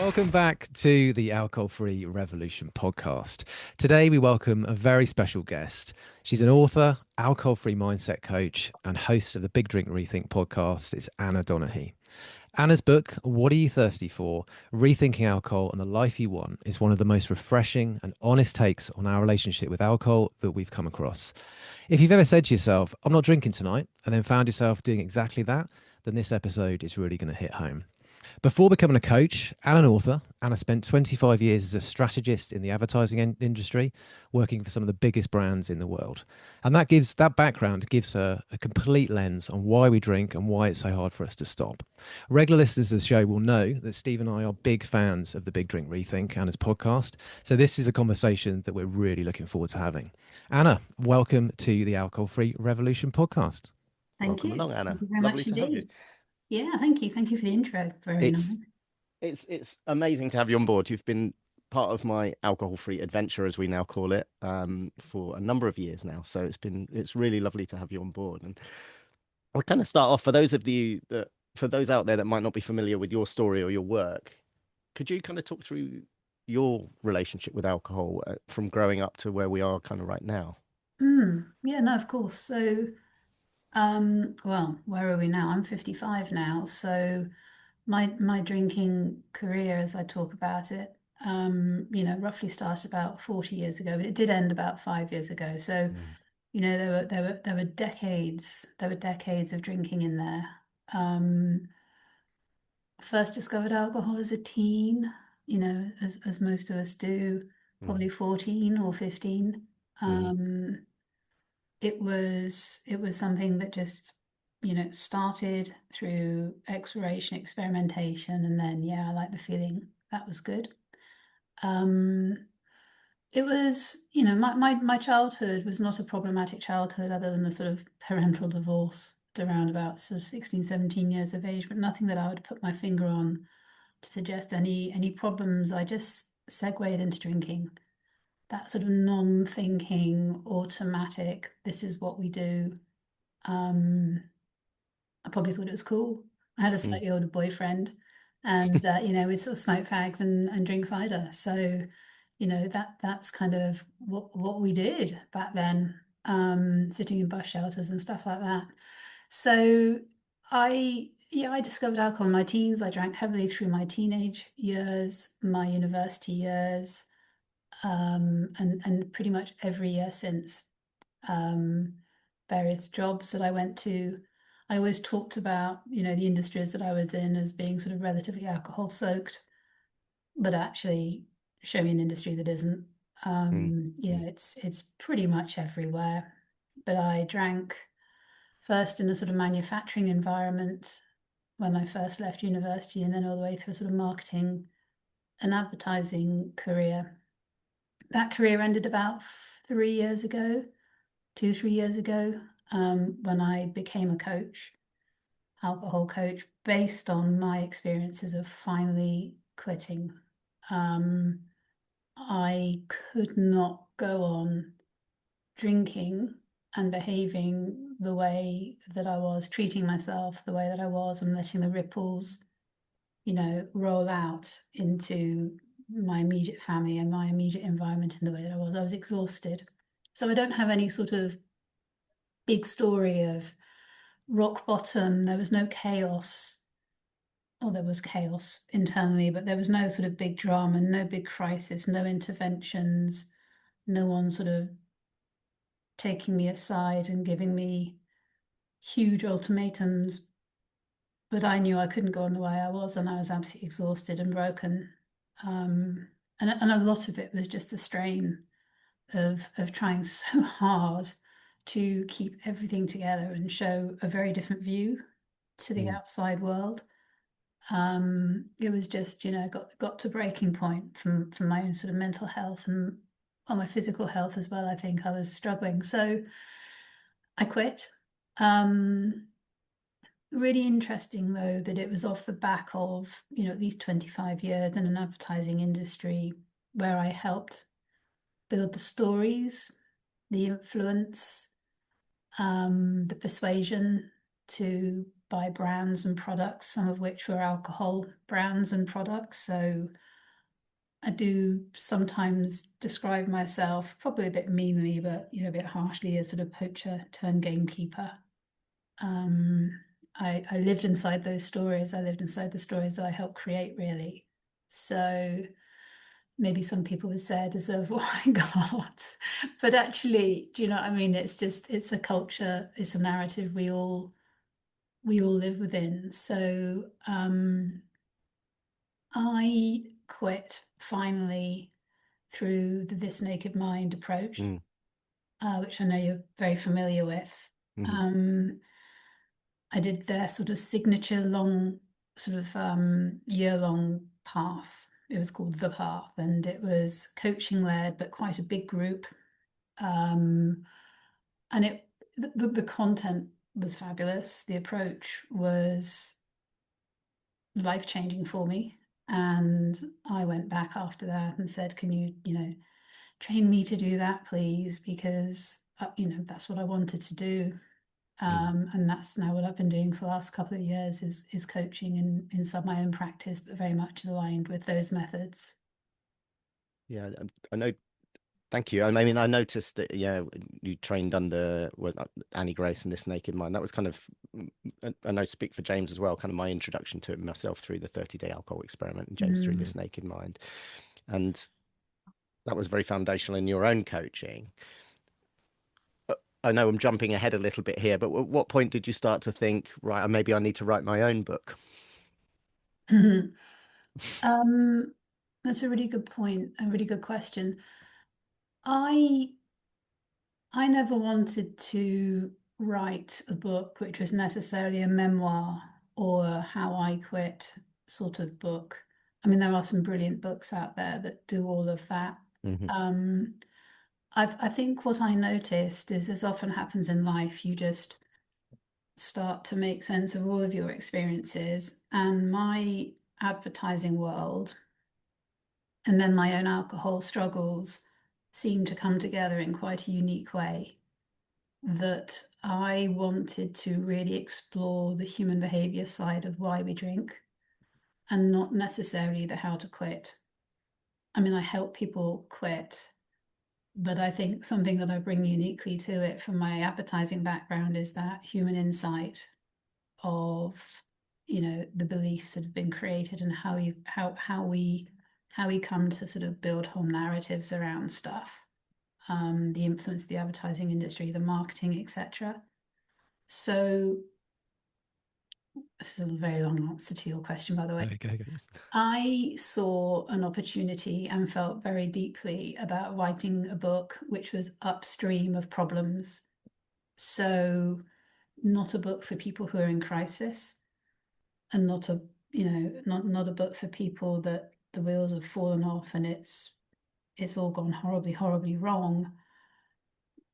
Welcome back to the Alcohol Free Revolution podcast. Today, we welcome a very special guest. She's an author, alcohol free mindset coach, and host of the Big Drink Rethink podcast. It's Anna Donaghey. Anna's book, What Are You Thirsty For? Rethinking Alcohol and the Life You Want, is one of the most refreshing and honest takes on our relationship with alcohol that we've come across. If you've ever said to yourself, I'm not drinking tonight, and then found yourself doing exactly that, then this episode is really going to hit home. Before becoming a coach and an author, Anna spent 25 years as a strategist in the advertising industry, working for some of the biggest brands in the world. And that background gives her a complete lens on why we drink and why it's so hard for us to stop. Regular listeners of the show will know that Steve and I are big fans of the Big Drink Rethink, Anna's podcast. So this is a conversation that we're really looking forward to having. Anna, welcome to the Alcohol Free Revolution podcast. Thank Welcome you. along, Anna. Thank you very Lovely much to have you. indeed. Yeah, thank you. Thank you for the intro. Very nice. It's amazing to have you on board. You've been part of my alcohol-free adventure, as we now call it, for a number of years now. So it's really lovely to have you on board. And we'll kind of start off for those out there that might not be familiar with your story or your work. Could you kind of talk through your relationship with alcohol from growing up to where we are kind of right now? Yeah, no, of course. So, well, where are we now? I'm 55 now. So my drinking career, as I talk about it, roughly started about 40 years ago, but it did end about 5 years ago. So, there were decades of drinking in there. First discovered alcohol as a teen, as most of us do, probably 14 or 15. It was something that just, started through exploration, experimentation, and then, yeah, I like the feeling. That was good. It was, my childhood was not a problematic childhood other than a sort of parental divorce around about sort of 16, 17 years of age, but nothing that I would put my finger on to suggest any problems. I just segued into drinking. That sort of non-thinking, automatic, this is what we do. I probably thought it was cool. I had a slightly older boyfriend and, we'd sort of smoke fags and drink cider. So, that's kind of what we did back then, sitting in bus shelters and stuff like that. So I discovered alcohol in my teens. I drank heavily through my teenage years, my university years, and pretty much every year since. Various jobs that I went to. I always talked about, the industries that I was in as being sort of relatively alcohol soaked, but actually show me an industry that isn't. It's pretty much everywhere. But I drank first in a sort of manufacturing environment when I first left university, and then all the way through a sort of marketing and advertising career. That career ended about 3 years ago, 2, 3 years ago, when I became a coach, alcohol coach, based on my experiences of finally quitting. I could not go on drinking and behaving the way that I was, treating myself the way that I was, and letting the ripples, roll out into my immediate family and my immediate environment in the way that I was. I was exhausted. So I don't have any sort of big story of rock bottom. There was no chaos, or there was chaos internally, but there was no sort of big drama, no big crisis, no interventions, no one sort of taking me aside and giving me huge ultimatums. But I knew I couldn't go on the way I was, and I was absolutely exhausted and broken. And a lot of it was just the strain of trying so hard to keep everything together and show a very different view to the outside world. It was just, got to breaking point from my own sort of mental health and my physical health as well. I think I was struggling. So I quit. Really interesting though that it was off the back of, at least 25 years in an advertising industry where I helped build the stories, the influence, the persuasion to by brands and products, some of which were alcohol brands and products. So I do sometimes describe myself, probably a bit meanly, but a bit harshly, as sort of poacher turned gamekeeper. I lived inside those stories. I lived inside the stories that I helped create, really. So maybe some people have said as of, oh my God, but actually, do you know what I mean? It's a culture, it's a narrative we all live within. So I quit finally through the This Naked Mind approach, which I know you're very familiar with. I did their sort of signature long, sort of year-long path. It was called The Path, and it was coaching led, but quite a big group. And the content was fabulous. The approach was life-changing for me. And I went back after that and said, can you, train me to do that, please? Because, that's what I wanted to do. And that's now what I've been doing for the last couple of years is coaching inside my own practice, but very much aligned with those methods. Yeah, I know. Thank you. I mean, I noticed that, you trained under Annie Grace and This Naked Mind. That was kind of, I know, speak for James as well, kind of my introduction to it myself through the 30-day alcohol experiment, and James through This Naked Mind. And that was very foundational in your own coaching. I know I'm jumping ahead a little bit here, but at what point did you start to think, right, maybe I need to write my own book? That's a really good point, a really good question. I never wanted to write a book which was necessarily a memoir or a how I quit sort of book. I mean, there are some brilliant books out there that do all of that. I think what I noticed is, as often happens in life, you just start to make sense of all of your experiences, and my advertising world and then my own alcohol struggles seem to come together in quite a unique way, that I wanted to really explore the human behavior side of why we drink and not necessarily the how to quit. I mean, I help people quit, but I think something that I bring uniquely to it from my advertising background is that human insight of, the beliefs that have been created and how we come to sort of build whole narratives around stuff, the influence of the advertising industry, the marketing, etc. So this is a very long answer to your question, by the way. Okay. I saw an opportunity and felt very deeply about writing a book which was upstream of problems. So not a book for people who are in crisis, and not a book for people that the wheels have fallen off and it's all gone horribly, horribly wrong,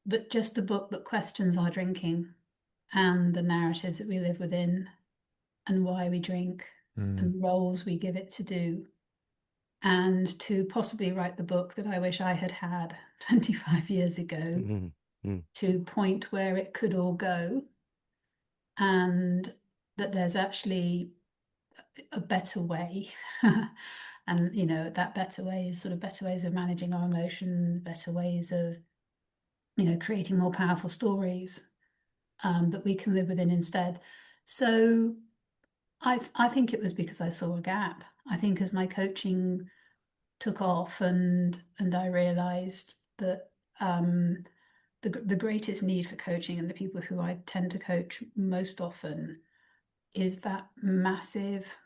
but just a book that questions our drinking and the narratives that we live within and why we drink and the roles we give it to do, and to possibly write the book that I wish I had had 25 years ago to point where it could all go, and that there's actually a better way. And that better way is sort of better ways of managing our emotions, better ways of creating more powerful stories that we can live within instead. So I think it was because I saw a gap. I think as my coaching took off and I realized that the greatest need for coaching, and the people who I tend to coach most often, is that massive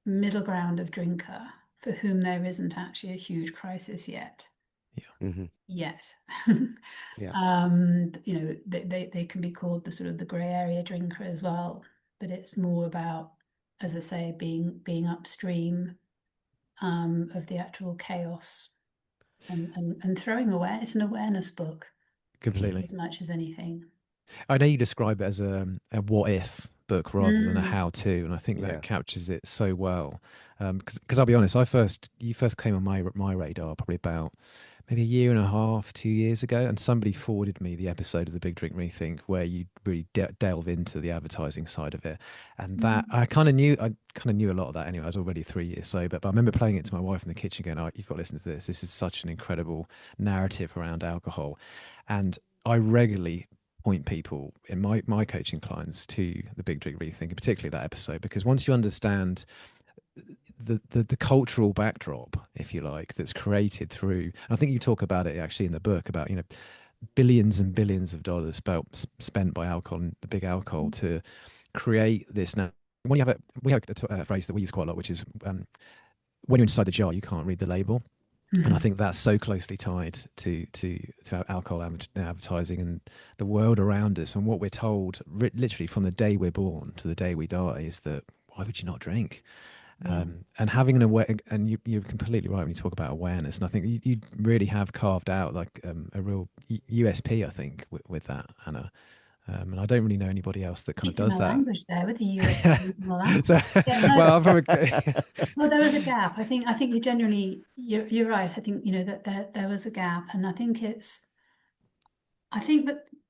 middle ground of drinker for whom there isn't actually a huge crisis yet. Yet. They can be called the sort of the grey area drinker as well, but it's more about, as I say, being upstream of the actual chaos and throwing away. It's an awareness book Completely. as much as anything. I know you describe it as a what if book rather than a how to, and I think that captures it so well. Because I'll be honest, you first came on my radar probably about maybe a year and a half, 2 years ago, and somebody forwarded me the episode of the Big Drink Rethink where you really delve into the advertising side of it, and that Mm. I kind of knew. I kind of knew a lot of that anyway. I was already 3 years sober, but I remember playing it to my wife in the kitchen, going, "Oh, you've got to listen to this. This is such an incredible narrative around alcohol," and I regularly point people in my coaching clients to the Big Drink Rethink, and particularly that episode, because once you understand the cultural backdrop, if you like, that's created through. I think you talk about it actually in the book about billions and billions of dollars spent by alcohol and the big alcohol to create this. Now, when you have we have a phrase that we use quite a lot, which is when you're inside the jar, you can't read the label. And I think that's so closely tied to alcohol advertising and the world around us, and what we're told literally from the day we're born to the day we die is that why would you not drink? Yeah. And having an aware, and you're completely right when you talk about awareness, and I think you really have carved out like a real USP, I think, with that, Anna. And I don't really know anybody else that kind of Speaking does my that. language there with the USPs and all that. So, Yeah, no, well, I'm from a, well, there was a gap. I think you genuinely, you're right. I think, that there was a gap, and I think that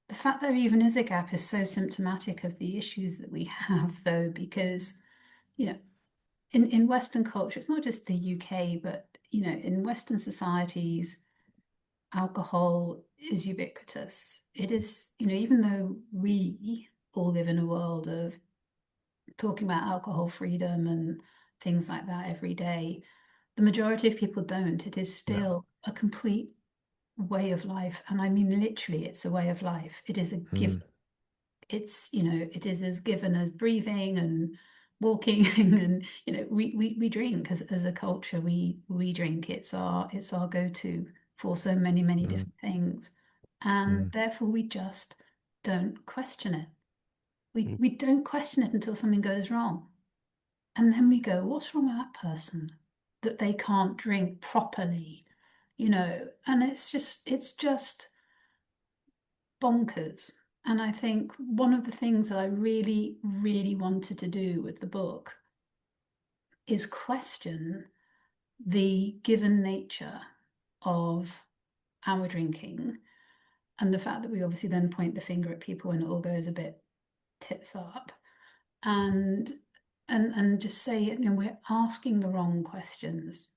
the fact there even is a gap is so symptomatic of the issues that we have, though, because, you know, in Western culture, it's not just the UK, but, in Western societies, alcohol is ubiquitous. It is, even though we all live in a world of talking about alcohol freedom and things like that every day, the majority of people don't. It is no. still a complete way of life. And I mean, literally, it's a way of life. It is a given. It's, it is as given as breathing and walking and, we drink as a culture, we drink. It's our go-to for so many, many Mm, different things. And mm, therefore we just don't question it. We Mm. we don't question it until something goes wrong. And then we go, what's wrong with that person? That they can't drink properly, and it's just bonkers. And I think one of the things that I really, really wanted to do with the book is question the given nature of our drinking, and the fact that we obviously then point the finger at people when it all goes a bit tits up, and just say, we're asking the wrong questions.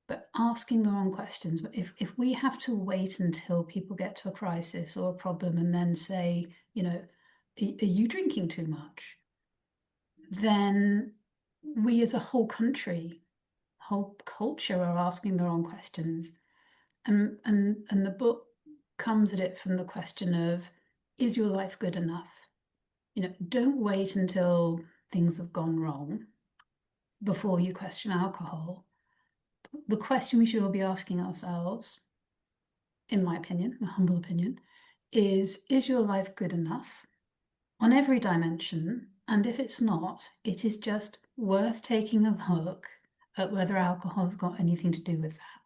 But asking the wrong questions, but if we have to wait until people get to a crisis or a problem and then say, are you drinking too much? Then we as a whole country, whole culture are asking the wrong questions. And the book comes at it from the question of, is your life good enough? Don't wait until things have gone wrong before you question alcohol. The question we should all be asking ourselves, in my opinion, my humble opinion, is your life good enough on every dimension? And if it's not, it is just worth taking a look at whether alcohol has got anything to do with that.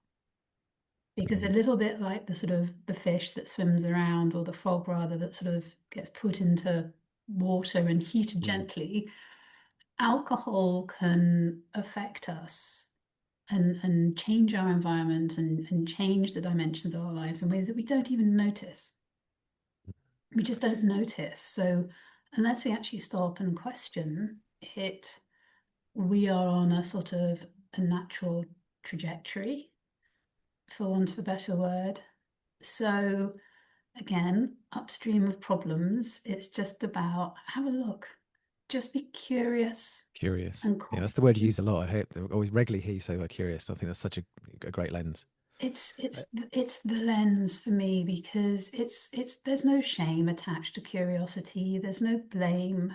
Because a little bit like the sort of the fish that swims around, or the frog rather, that sort of gets put into water and heated gently, alcohol can affect us and change our environment and change the dimensions of our lives in ways that we don't even notice. We just don't notice. So unless we actually stop and question it, we are on a sort of a natural trajectory, for want of a better word. So again, upstream of problems, it's just about have a look. Just be curious curious. and Yeah, that's the word you confident. use a lot. I always regularly hear you say we're curious. I think that's such a great lens. It's Uh, it's it's the lens for me, because it's there's no shame attached to curiosity. There's no blame.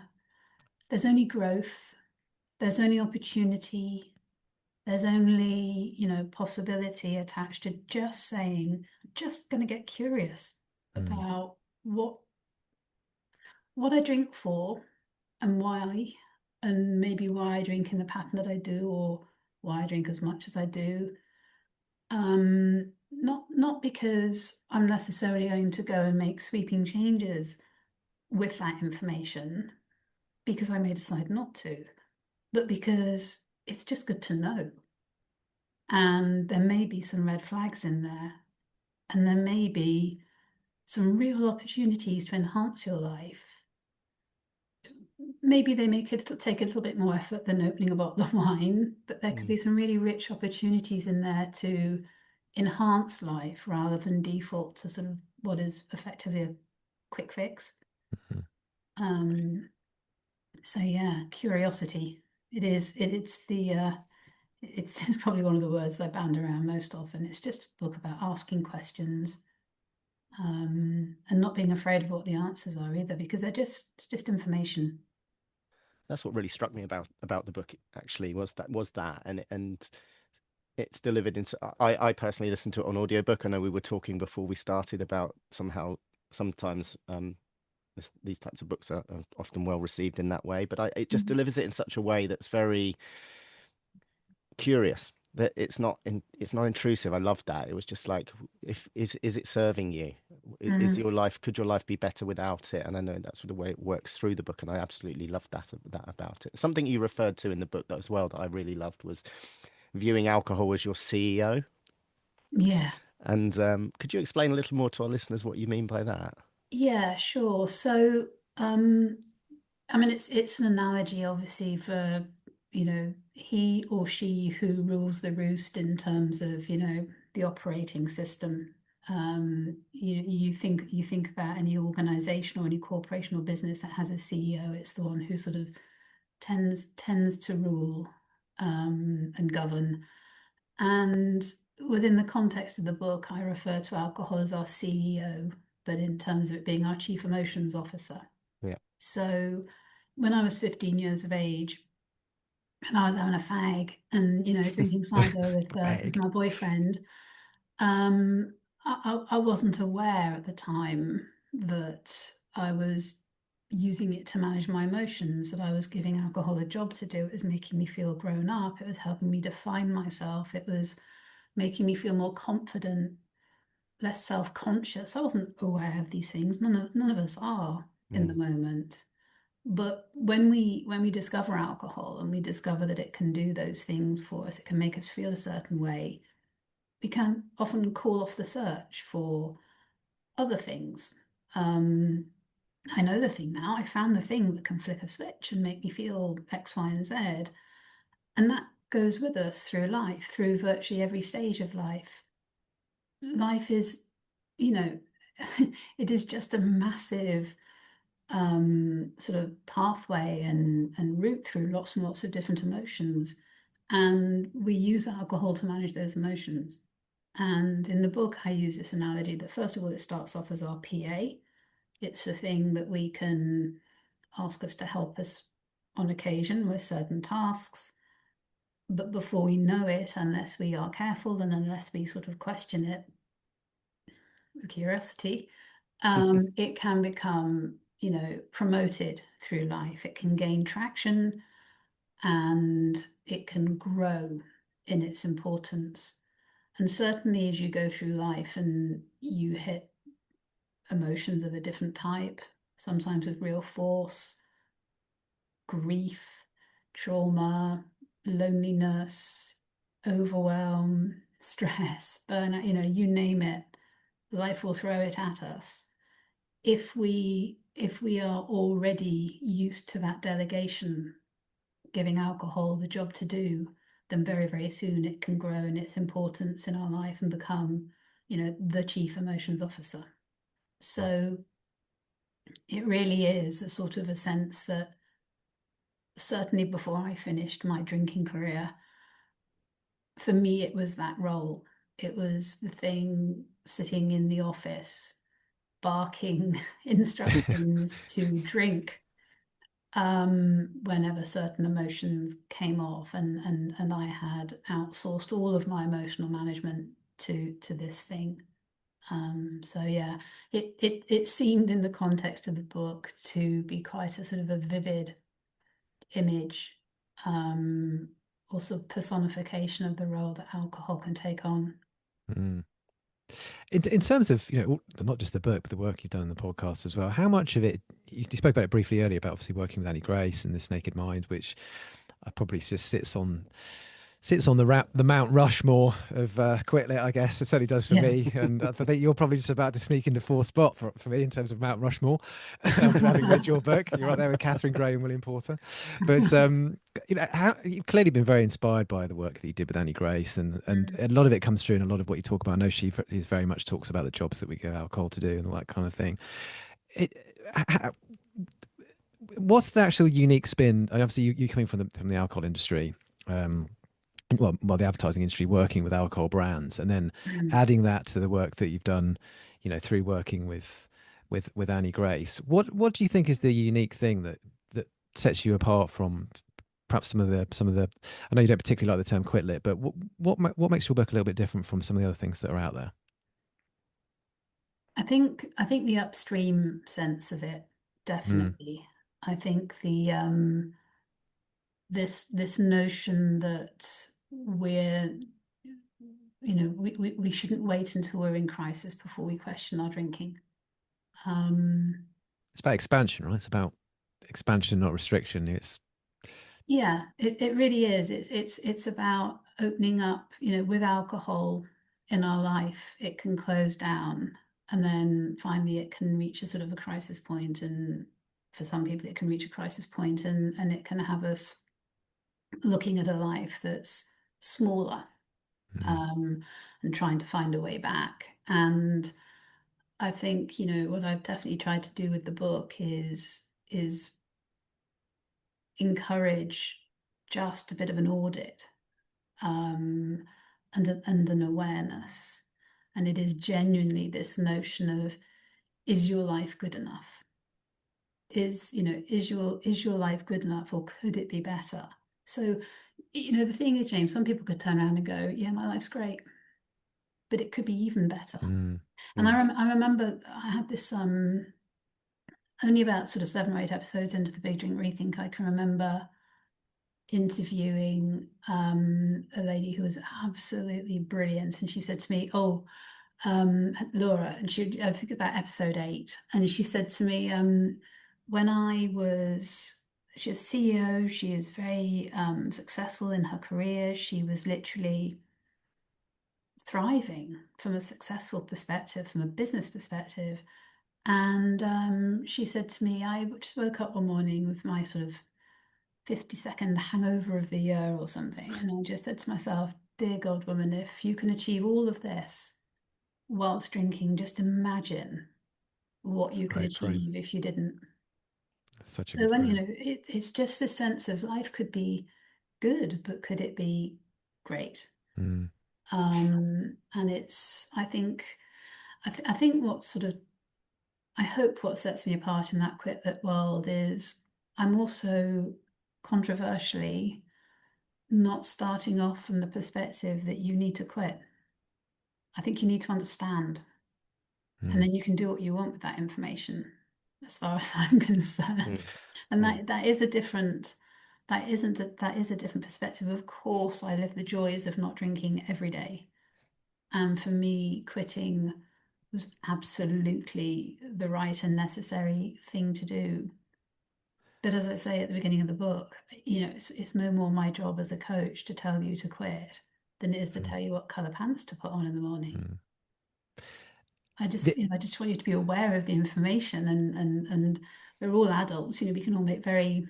There's only growth. There's only opportunity. There's only, possibility attached to just saying, I'm just going to get curious mm, about what I drink for and why, and maybe why I drink in the pattern that I do, or why I drink as much as I do. Not because I'm necessarily going to go and make sweeping changes with that information, because I may decide not to, but because it's just good to know. And there may be some red flags in there. and there may be some real opportunities to enhance your life. Maybe they take a little bit more effort than opening a bottle of wine, but there could be some really rich opportunities in there to enhance life rather than default to sort of what is effectively a quick fix. So yeah, curiosity. It's probably one of the words I band around most often. It's just a book about asking questions, and not being afraid of what the answers are either, because it's just information. That's what really struck me about the book actually, was that and it's delivered in. I personally listened to it on audiobook. I know we were talking before we started about sometimes these types of books are often well received in that way, but it just delivers it in such a way that's very curious, that it's not intrusive. I loved that. It was just like, is it serving you? Is your life, could your life be better without it? And I know that's the way it works through the book, and I absolutely loved that about it. Something you referred to in the book that as well that I really loved was viewing alcohol as your CEO. Yeah. And could you explain a little more to our listeners what you mean by that? Yeah, sure. So, I mean, it's an analogy, obviously, for, he or she who rules the roost in terms of, the operating system. You think about any organization or any corporation or business that has a CEO, it's the one who sort of tends to rule, and govern. And within the context of the book, I refer to alcohol as our CEO, but in terms of it being our chief emotions officer. Yeah. So when I was 15 years of age and I was having a fag and, drinking cider with my boyfriend, I wasn't aware at the time that I was using it to manage my emotions, that I was giving alcohol a job to do. It was making me feel grown up. It was helping me define myself. It was making me feel more confident, less self-conscious. I wasn't aware of these things. None of us are in the moment. But when we discover alcohol and we discover that it can do those things for us, it can make us feel a certain way, we can often call off the search for other things. I know the thing now. I found the thing that can flick a switch and make me feel X, Y, and Z. And that goes with us through life, through virtually every stage of life. Life is, it is just a massive sort of pathway and route through lots and lots of different emotions. And we use alcohol to manage those emotions. And in the book, I use this analogy that, first of all, it starts off as our PA. It's a thing that we can ask us to help us on occasion with certain tasks. But before we know it, unless we are careful and unless we sort of question it with curiosity, it can become, promoted through life. It can gain traction and it can grow in its importance. And certainly as you go through life and you hit emotions of a different type, sometimes with real force, grief, trauma, loneliness, overwhelm, stress, burnout, you name it, life will throw it at us. If we are already used to that delegation, giving alcohol the job to do, then very, very soon it can grow in its importance in our life and become, the chief emotions officer. So it really is a sort of a sense that certainly before I finished my drinking career, for me, it was that role. It was the thing sitting in the office, barking instructions to drink whenever certain emotions came off, and I had outsourced all of my emotional management to this thing. So yeah, it seemed in the context of the book to be quite a sort of a vivid image, also personification of the role that alcohol can take on. In terms of, not just the book, but the work you've done in the podcast as well, how much of it, you spoke about it briefly earlier, about obviously working with Annie Grace and This Naked Mind, which probably just sits on sits on the Mount Rushmore of Quitlet, I guess. It certainly does for Yeah. me. And I think you're probably just about to sneak into fourth spot for me in terms of Mount Rushmore after having read your book. You're right there with Catherine Gray and William Porter. But you've clearly been very inspired by the work that you did with Annie Grace, and a lot of it comes through in a lot of what you talk about. I know she is very much talks about the jobs that we give alcohol to do and all that kind of thing. It, what's the actual unique spin? Obviously, you coming from the alcohol industry. Well, the advertising industry, working with alcohol brands, and then adding that to the work that you've done, through working with Annie Grace. What do you think is the unique thing that sets you apart from perhaps some of the? I know you don't particularly like the term quit lit, but what makes your book a little bit different from some of the other things that are out there? I think the upstream sense of it, Mm. definitely. I think this notion that we shouldn't wait until we're in crisis before we question our drinking. It's about expansion, right? It's about expansion, not restriction. Yeah, it really is. It's about opening up, with alcohol in our life, it can close down and then finally it can reach a sort of a crisis point. And for some people it can reach a crisis point and it can have us looking at a life that's smaller, Mm. um, and trying to find a way back. And I think, what I've definitely tried to do with the book is encourage just a bit of an audit, um, and an awareness. And it is genuinely this notion of, is your life good enough? Is your life good enough, or could it be better? So, the thing is, James, some people could turn around and go, yeah, my life's great, but it could be even better. Mm. And I remember I had this only about sort of 7 or 8 episodes into the Big Drink Rethink, I can remember interviewing a lady who was absolutely brilliant, and she said to me, "Oh, Laura," and I think about episode 8, and she said to me, "When I was." She was CEO. She is very successful in her career. She was literally thriving from a successful perspective, from a business perspective. And she said to me, I just woke up one morning with my sort of 50-second hangover of the year or something. And I just said to myself, dear God, woman, if you can achieve all of this whilst drinking, just imagine what It's a you could great frame. achieve if you didn't. It's such a So good when, frame. it's just this sense of life could be good, but could it be great? Mm. And I think what sort of, I hope what sets me apart in that quit lit world is I'm also controversially not starting off from the perspective that you need to quit. I think you need to understand, and Mm. then you can do what you want with that information, as far as I'm concerned. Mm. And Mm. that is a different, that is a different perspective. Of course, I live the joys of not drinking every day. And for me, quitting was absolutely the right and necessary thing to do. But as I say at the beginning of the book, it's no more my job as a coach to tell you to quit than it is to Mm. tell you what color pants to put on in the morning. Mm. I just want you to be aware of the information, and we're all adults. We can all make very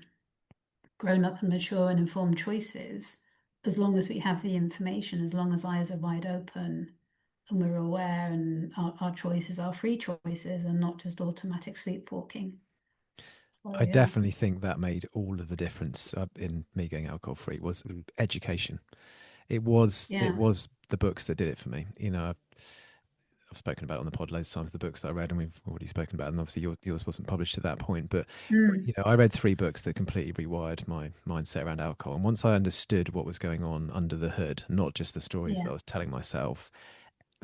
grown up and mature and informed choices as long as we have the information, as long as eyes are wide open and we're aware, and our choices are free choices and not just automatic sleepwalking. So I yeah, definitely think that made all of the difference in me going alcohol free was Mm. education. It yeah, was the books that did it for me. I've spoken about it on the pod loads of times, the books that I read, and we've already spoken about it, and obviously yours wasn't published at that point, but mm, I read 3 books that completely rewired my mindset around alcohol. And once I understood what was going on under the hood, not just the stories that yeah, I was telling myself,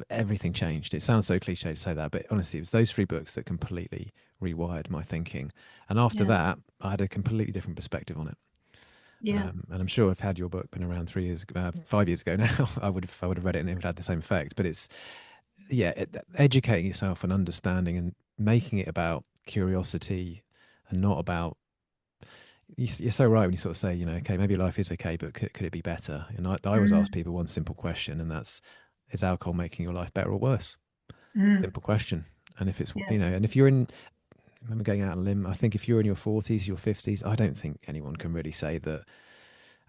everything changed. It sounds so cliche to say that, but honestly, it was those 3 books that completely rewired my thinking. And after yeah, that, I had a completely different perspective on it. yeah, And I'm sure if had your book been around 5 years ago now, I would have read it and it would have had the same effect. But it's educating yourself and understanding and making it about curiosity and not about you're so right when you sort of say, okay, maybe life is okay, but could it be better? And I always ask people one simple question, and that's, is alcohol making your life better or worse? Mm. Simple question. And if it's, Yeah. and if you're in, I remember going out on a limb, I think if you're in your 40s, your 50s, I don't think anyone can really say that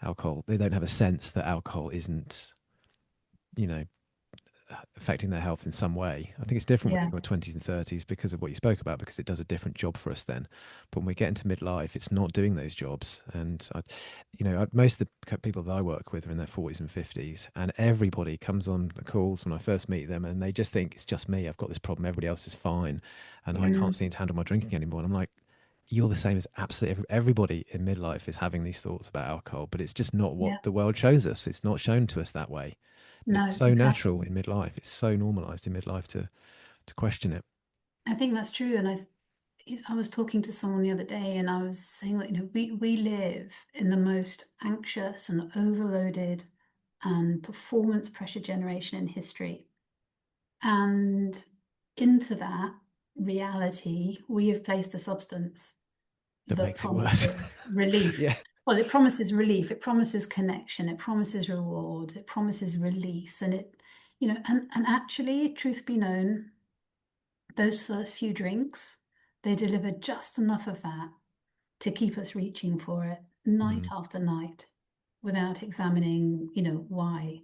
alcohol, they don't have a sense that alcohol isn't, you know, affecting their health in some way. I think it's different when Yeah. you're in your 20s and 30s because of what you spoke about, because it does a different job for us then. But when we get into midlife, it's not doing those jobs. And, most of the people that I work with are in their 40s and 50s, and everybody comes on the calls when I first meet them and they just think it's just me. I've got this problem. Everybody else is fine. And I can't seem to handle my drinking anymore. And I'm like, you're the same as absolutely everybody in midlife is having these thoughts about alcohol, but it's just not what Yeah. the world shows us. It's not shown to us that way. But it's No, so natural exactly. in midlife. It's so normalized in midlife to question it. I think that's true. And I was talking to someone the other day and I was saying that, we live in the most anxious and overloaded and performance pressure generation in history. And into that reality, we have placed a substance That that makes it worse. promises relief. Yeah. Well, it promises relief, it promises connection, it promises reward, it promises release. And and actually, truth be known, those first few drinks, they deliver just enough of that to keep us reaching for it night Mm, after night without examining, why.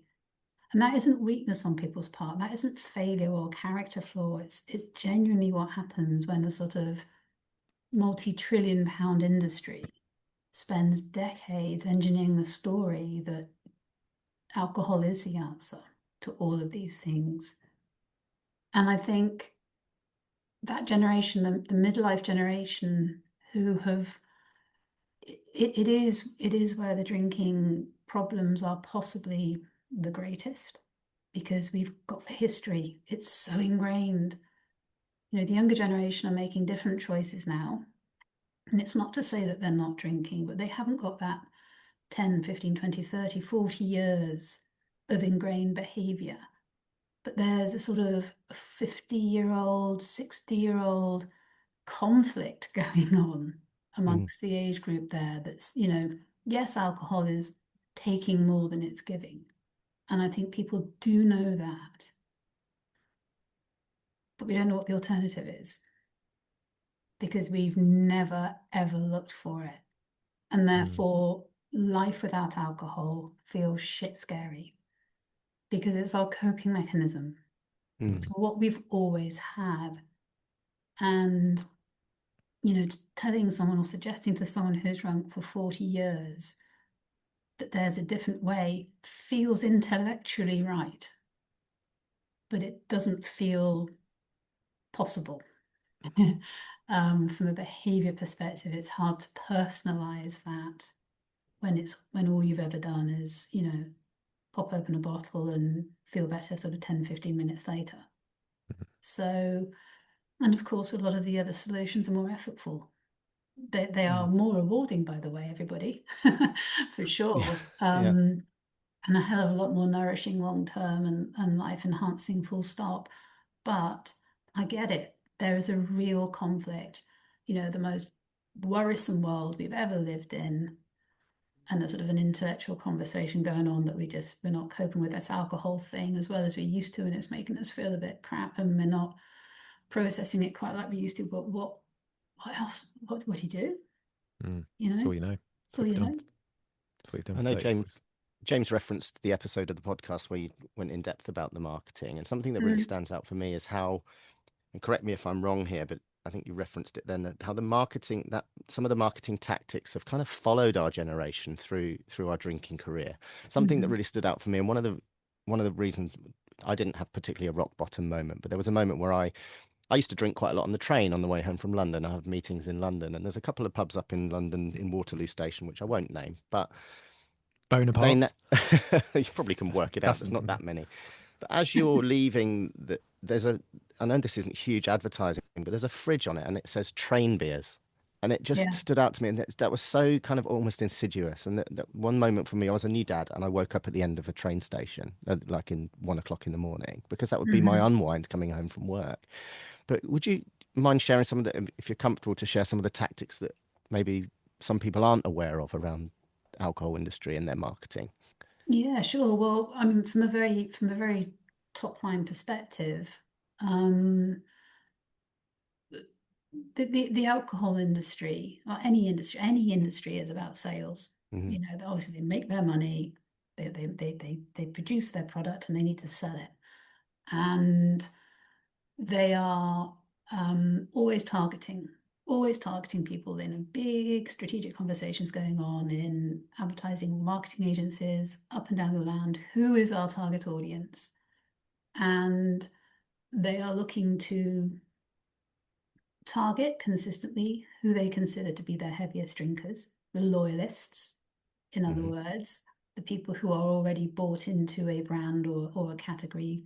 And that isn't weakness on people's part. That isn't failure or character flaw. It's genuinely what happens when a sort of multi-trillion pound industry spends decades engineering the story that alcohol is the answer to all of these things. And I think that generation, the midlife generation, who have it is where the drinking problems are possibly the greatest, because we've got the history. It's so ingrained. The younger generation are making different choices now. And it's not to say that they're not drinking, but they haven't got that 10, 15, 20, 30, 40 years of ingrained behavior. But there's a sort of 50-year-old, 60-year-old conflict going on Mm, amongst the age group there that's, yes, alcohol is taking more than it's giving. And I think people do know that, but we don't know what the alternative is because we've never, ever looked for it. And mm, therefore, life without alcohol feels shit scary because it's our coping mechanism. It's mm, what we've always had. And, telling someone or suggesting to someone who's drunk for 40 years that there's a different way feels intellectually right, but it doesn't feel possible. From a behavior perspective, it's hard to personalize that when all you've ever done is, pop open a bottle and feel better sort of 10, 15 minutes later. So, and of course, a lot of the other solutions are more effortful. They are mm. more rewarding, by the way, everybody, for Yeah, sure. yeah. And a hell of a lot more nourishing long term and life enhancing, full stop. But I get it. There is a real conflict, the most worrisome world we've ever lived in, and there's sort of an intellectual conversation going on that we're not coping with this alcohol thing as well as we used to, and it's making us feel a bit crap, and we're not processing it quite like we used to. But what else? What do you do? mm. You That's know, all you know. that's That's all what you've you done. know. That's what you've done I for know 30, James 40. James referenced the episode of the podcast where you went in depth about the marketing, and something that really Mm. stands out for me is how, and correct me if I'm wrong here, but I think you referenced it then, that how the marketing, that some of the marketing tactics have kind of followed our generation through our drinking career. Something that Mhm. really stood out for me, and one of the reasons I didn't have particularly a rock bottom moment, but there was a moment where I used to drink quite a lot on the train on the way home from London. I have meetings in London, and there's a couple of pubs up in London in Waterloo Station, which I won't name, but they Bonapartes. you probably can work it out. That's There's not that many. But as you're leaving, there's a, I know this isn't huge advertising, but there's a fridge on it and it says train beers. And it just Yeah. stood out to me. And that was so kind of almost insidious. And that one moment for me, I was a new dad and I woke up at the end of a train station, like in 1 o'clock in the morning, because that would be my Mhm. unwind coming home from work. But would you mind sharing some of the, if you're comfortable to share some of the tactics that maybe some people aren't aware of around alcohol industry and their marketing? Yeah, sure. Well, I mean, from a very top line perspective, um, the alcohol industry, or any industry is about sales. Hmm. You know, obviously they make their money, they produce their product and they need to sell it. And they are always targeting people in big strategic conversations going on in advertising marketing agencies up and down the land. Who is our target audience? And they are looking to target consistently who they consider to be their heaviest drinkers, the loyalists, in other Hmm. words, the people who are already bought into a brand or a category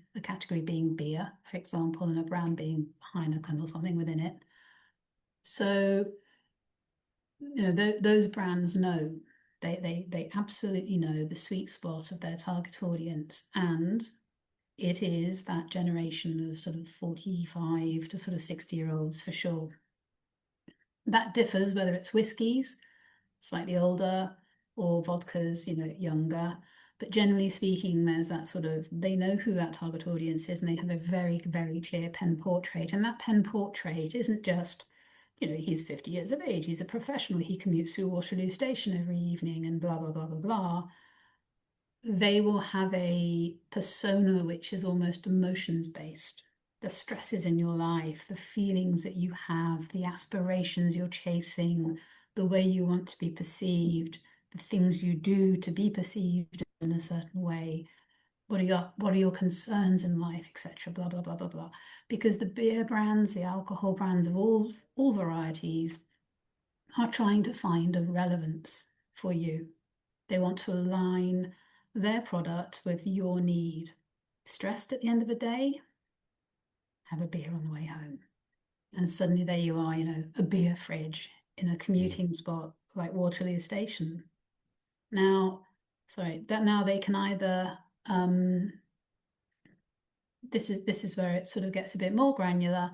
being beer, for example, and a brand being Heineken or something within it. So, you know, those brands know, they absolutely know the sweet spot of their target audience, and it is that generation of sort of 45 to sort of 60-year-olds for sure. That differs whether it's whiskies, slightly older, or vodkas, you know, younger. But generally speaking, there's that sort of, they know who that target audience is and they have a very, very clear pen portrait. And that pen portrait isn't just, you know, he's 50 years of age, he's a professional, he commutes through Waterloo Station every evening and blah, blah, blah, blah, blah. They will have a persona which is almost emotions based. The stresses in your life, the feelings that you have, the aspirations you're chasing, the way you want to be perceived, the things you do to be perceived in a certain way. What are your concerns in life, etc. Blah blah blah blah blah. Because the beer brands, the alcohol brands of all varieties are trying to find a relevance for you. They want to align their product with your need. Stressed at the end of the day? Have a beer on the way home. And suddenly there you are, you know, a beer fridge in a commuting spot like Waterloo Station. Now, sorry, that now they can either this is where it sort of gets a bit more granular.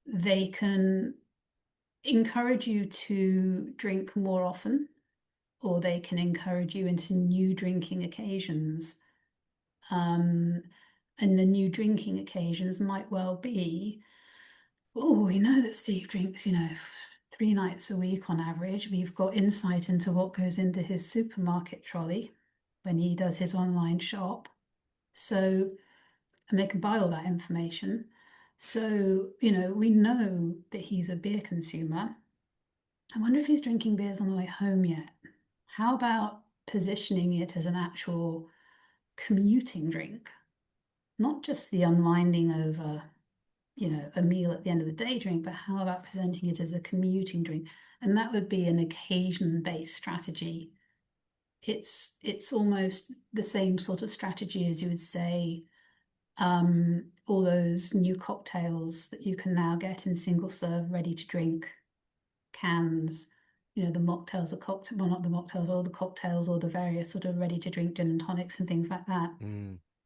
They can encourage you to drink more often, or they can encourage you into new drinking occasions. And the new drinking occasions might well be, oh, we know that Steve drinks, you know, 3 nights a week on average. We've got insight into what goes into his supermarket trolley when he does his online shop. So, and they can buy all that information. So, you know, we know that he's a beer consumer. I wonder if he's drinking beers on the way home yet. How about positioning it as an actual commuting drink? Not just the unwinding over, you know, a meal at the end of the day drink, but how about presenting it as a commuting drink? And that would be an occasion-based strategy. It's almost the same sort of strategy as you would say, all those new cocktails that you can now get in single serve, ready to drink cans. You know, the mocktails, the cocktail, well, not the mocktails, all the cocktails, or the various sort of ready to drink gin and tonics and things like that.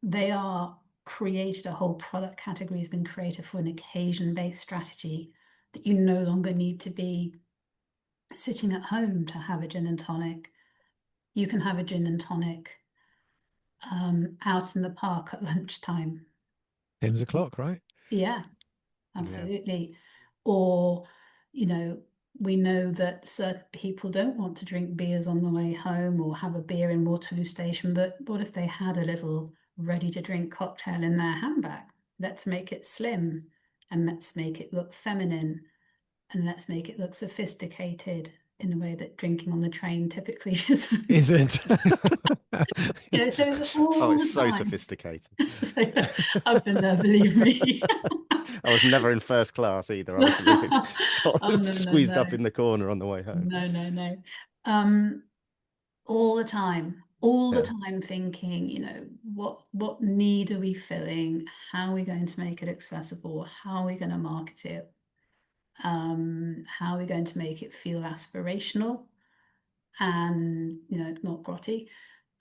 They are created, a whole product category has been created for an occasion-based strategy, that you no longer need to be sitting at home to have a gin and tonic. You can have a gin and tonic out in the park at lunchtime. Hymns o'clock, right? Yeah, absolutely. Or, you know, we know that certain people don't want to drink beers on the way home or have a beer in Waterloo Station, but what if they had a little ready to drink cocktail in their handbag? Let's make it slim and let's make it look feminine and let's make it look sophisticated in a way that drinking on the train typically isn't. Isn't. You know, so it's Oh, all it's the so time. sophisticated. So, I've been there, believe me. I was never in first class either. I was Oh, no, squeezed no. up in the corner on the way home. No. Um, all the Yeah. time thinking, you know, what need are we filling? How are we going to make it accessible? How are we going to market it? How are we going to make it feel aspirational and, you know, not grotty?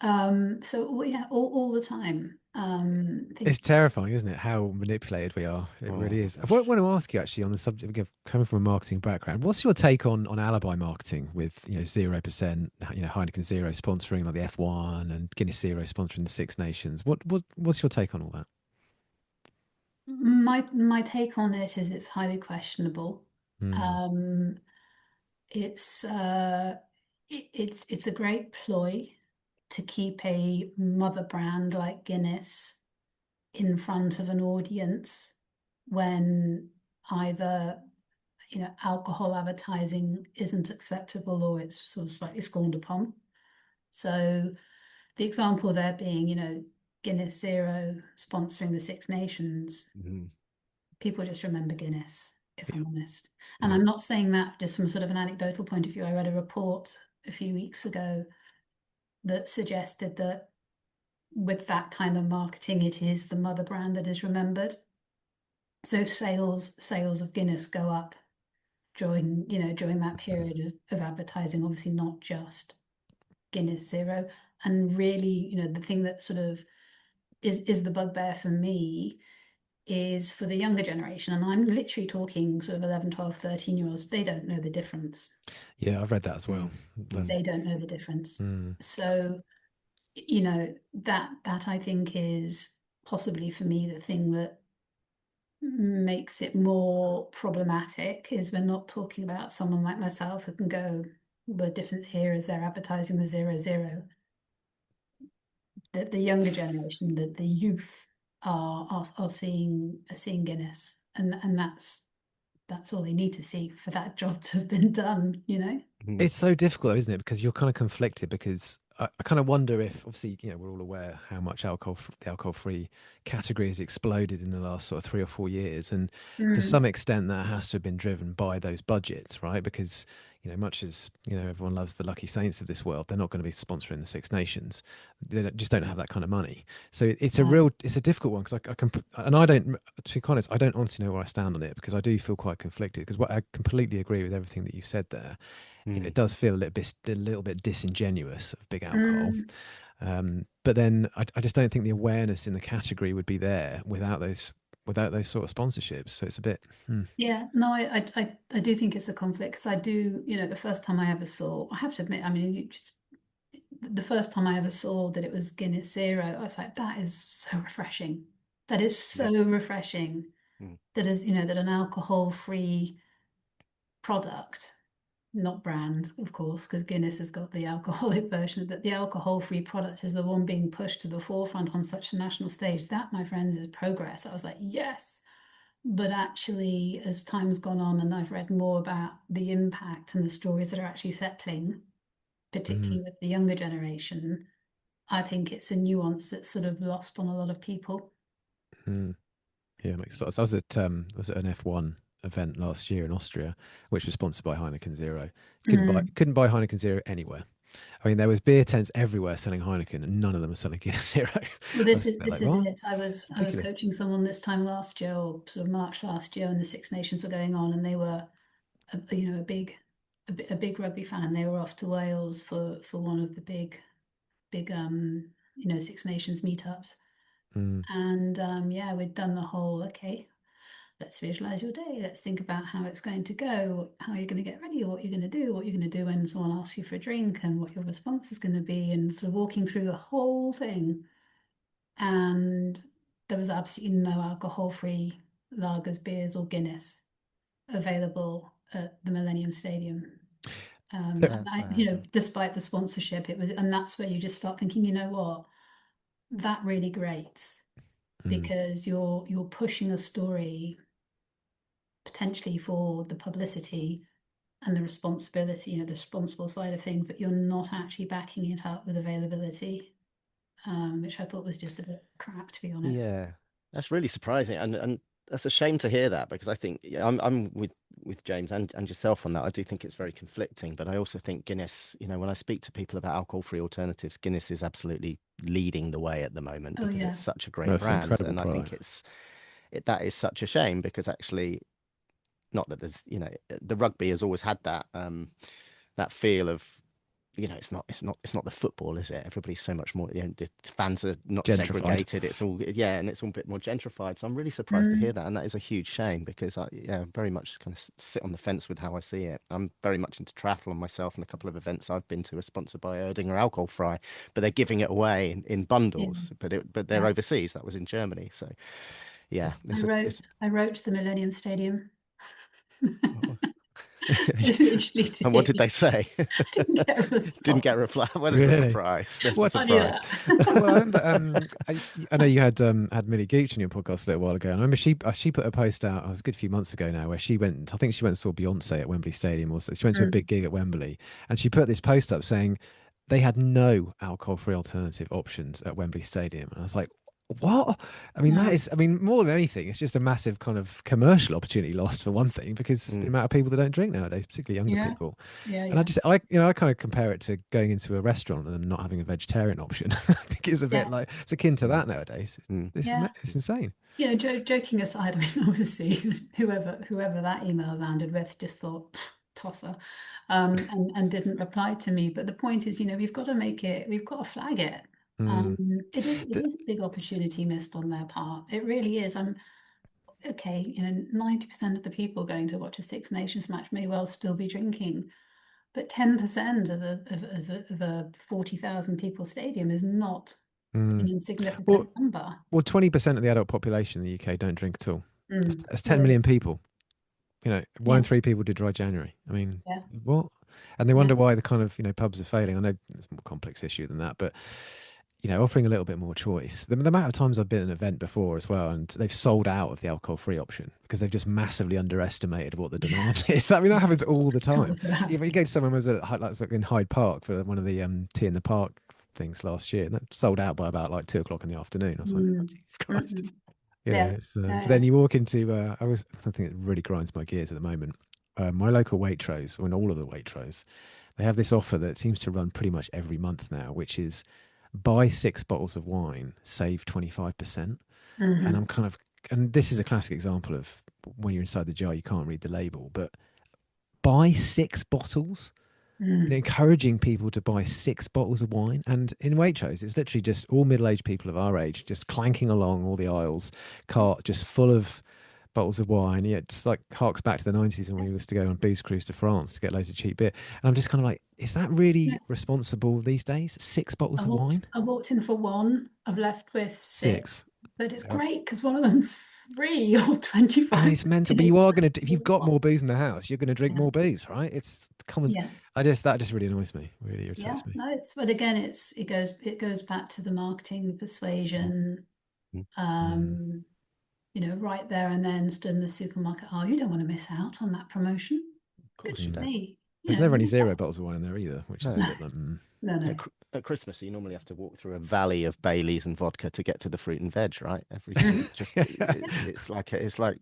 So yeah, all the time. I think, It's terrifying, isn't it? How manipulated we are. It Oh really my is. I want gosh. to ask you actually on the subject of coming from a marketing background. What's your take on alibi marketing with 0%, Heineken Zero sponsoring like the F1 and Guinness Zero sponsoring the Six Nations? What's your take on all that? my take on it is it's highly questionable. Mm, Um, it's it's a great ploy to keep a mother brand like Guinness in front of an audience when either alcohol advertising isn't acceptable or it's sort of slightly scorned upon. So the example there being, Guinness Zero sponsoring the Six Nations, Mhm. people just remember Guinness, if yeah. I'm honest. And Mm. I'm not saying that just from sort of an anecdotal point of view. I read a report a few weeks ago that suggested that with that kind of marketing, it is the mother brand that is remembered. So sales of Guinness go up during that period of advertising, obviously not just Guinness Zero. And really, the thing that sort of is the bugbear for me is for the younger generation. And I'm literally talking sort of 11, 12, 13 year olds. They don't know the difference. Yeah, I've read that as well. Mm. That's, Mm. They don't know the difference. mm, So, that I think is possibly for me the thing that makes it more problematic is we're not talking about someone like myself who can go, the difference here is they're advertising the 0 0. That the younger generation, the youth are seeing Guinness, and that's all they need to see for that job to have been done. Mm. It's so difficult, though, isn't it? Because you're kind of conflicted. Because I kind of wonder if, obviously, we're all aware how much the alcohol-free category has exploded in the last sort of 3 or 4 years, and to Mm, some extent, that has to have been driven by those budgets, right? Because much as everyone loves the lucky saints of this world, they're not going to be sponsoring the Six Nations. Just don't have that kind of money. So no. it's a difficult one because I can, and I don't, to be honest, I don't honestly know where I stand on it because I do feel quite conflicted. Because I completely agree with everything that you said there. It Mm. does feel a little bit disingenuous of big alcohol. Mm, But then I just don't think the awareness in the category would be there without those sort of sponsorships. So it's a bit. yeah, no, I do think it's a conflict because I do, the first time I ever saw, I have to admit, I mean, the first time I ever saw that it was Guinness Zero, I was like, that is so refreshing. That is Yeah. so refreshing. Mm. That is, that an alcohol-free product, not brand, of course, because Guinness has got the alcoholic version, that the alcohol-free product is the one being pushed to the forefront on such a national stage. That, my friends, is progress. I was like, yes. But actually, as time's gone on and I've read more about the impact and the stories that are actually settling, Mm, particularly with the younger generation, I think it's a nuance that's sort of lost on a lot of people. mm. Yeah, makes a lot of sense. I was at an F1 event last year in Austria, which was sponsored by Heineken Zero. Couldn't buy Mm. couldn't buy Heineken Zero anywhere. I mean, there was beer tents everywhere selling Heineken, and none of them were selling Guinness Zero. Well, I this was is just a bit this like, is what? it. I was Ridiculous. coaching someone this time last year, or sort of March last year, and the Six Nations were going on, and they were, a big rugby fan, and they were off to Wales for one of the big Six Nations meetups. Mm, And yeah, we'd done the whole, okay, let's visualize your day. Let's think about how it's going to go, how you're going to get ready, what you're going to do, what you're going to do when someone asks you for a drink, and what your response is going to be, and sort of walking through the whole thing. And there was absolutely no alcohol-free lagers, beers, or Guinness available at the Millennium Stadium. And That's I, bad. despite the sponsorship, and that's where you just start thinking, you know what, that really grates mm, because you're pushing a story potentially for the publicity and the responsibility, the responsible side of things, but you're not actually backing it up with availability, which I thought was just a bit crap, to be honest. Yeah, that's really surprising, and that's a shame to hear that because I think yeah, I'm with James and yourself on that. I do think it's very conflicting, but I also think Guinness, when I speak to people about alcohol-free alternatives, Guinness is absolutely leading the way at the moment Oh because yeah. it's such a great that's an brand, incredible and I think product. that is such a shame because actually, not that there's the rugby has always had that that feel of it's not the football, is it? Everybody's so much more, the fans are not Gentrified. segregated. It's all, yeah, and it's all a bit more gentrified. So I'm really surprised to hear Mm, that, and that is a huge shame because I very much kind of sit on the fence with how I see it. I'm very much into triathlon myself, and a couple of events I've been to are sponsored by Erdinger Alcohol Fry, but they're giving it away in yeah, bundles, but they're yeah. overseas. That was in Germany, so yeah, it's I wrote the Millennium Stadium. oh. I literally And what did did. they say? Didn't get a Didn't get a response. reply. Well, there's a Really? surprise. There's a What? Funny surprise. that. Well, I remember. I know you had Millie Gooch on your podcast a little while ago. And I remember she put a post out. It was a good few months ago now, where she went. I think she went and saw Beyonce at Wembley Stadium, or so. She went to a big Mm, gig at Wembley, and she put this post up saying they had no alcohol-free alternative options at Wembley Stadium. And I was like, what? I mean, that no. is. I mean, more than anything, it's just a massive kind of commercial opportunity lost for one thing, because the Mm. amount of people that don't drink nowadays, particularly younger Yeah, people. yeah, And yeah, I kind of compare it to going into a restaurant and not having a vegetarian option. I think it's a bit yeah, like it's akin to Mm. that nowadays. Mm. yeah. It's insane. Joking aside, I mean, obviously, whoever that email landed with just thought, "Pff, tosser," and didn't reply to me. But the point is, we've got to flag it. Mm. It The- is a big opportunity missed on their part. It really is. I'm okay. 90% of the people going to watch a Six Nations match may well still be drinking, but 10% of a 40,000 people stadium is not an mm. insignificant Well, number. 20% of the adult population in the UK don't drink at all. Mm. That's 10 Well, million people. One yeah, in three people did dry January. I mean, yeah, what? And they yeah. wonder why the kind of, pubs are failing. I know it's a more complex issue than that, but offering a little bit more choice. The amount of times I've been at an event before as well, and they've sold out of the alcohol-free option because they've just massively underestimated what the demand is. I mean, that happens all the Of time. course it happens. You go to someone who was at like in Hyde Park for one of the tea in the park things last year, and that sold out by about like 2 o'clock in the afternoon. I was like, oh, Mm, Jesus Christ. mm-mm. Yeah, It's yeah, but yeah. then you walk into something that really grinds my gears at the moment. My local Waitrose, or in all of the Waitrose, they have this offer that seems to run pretty much every month now, which is buy 6 bottles of wine, save 25%. And Hmm. I'm kind of, and this is a classic example of when you're inside the jar, you can't read the label, but buy 6 bottles, Mm. encouraging people to buy 6 bottles of wine. And in Waitrose, it's literally just all middle-aged people of our age just clanking along all the aisles, cart just full of bottles of wine. Yeah, it's like harks back to the 90s when we used to go on booze cruise to France to get loads of cheap beer. And I'm just kind of like, is that Yeah. really responsible these days? 6 bottles of wine? I walked in for one. I've left with Six. six, but it's Yep. great because one of them's free or I mean, 25. it's mental, but you are going to, if you've got Yeah, more booze in the house, you're going to drink yeah, more booze, right? It's common. yeah. That just really annoys me, really Yeah. irritates me. No, but again, it goes back to the marketing Mm. persuasion. Mm. Mm. Um, right there and then stood in the supermarket. Oh, you don't want to miss out on that promotion. Of course you Goodness Mm. don't. me. There's never any 0 bottles of wine in there either, which is a No. No, bit like, no, no. At Christmas, you normally have to walk through a valley of Baileys and vodka to get to the fruit and veg, right? Mhm. It's like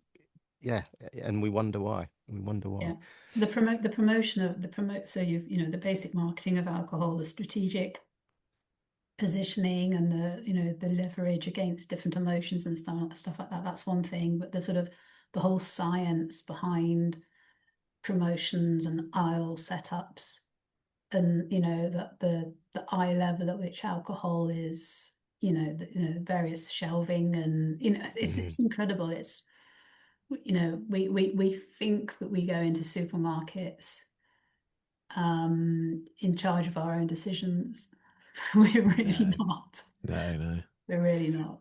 yeah, and we wonder why. We wonder why. Yeah. The promotion of the promote so the basic marketing of alcohol, the strategic positioning and the leverage against different emotions and stuff like that. That's one thing, but the whole science behind promotions and aisle setups and that the eye level at which alcohol is, various shelving and Mm. it's incredible. It's we think that we go into supermarkets in charge of our own decisions. We're really no, not. no. We're really not.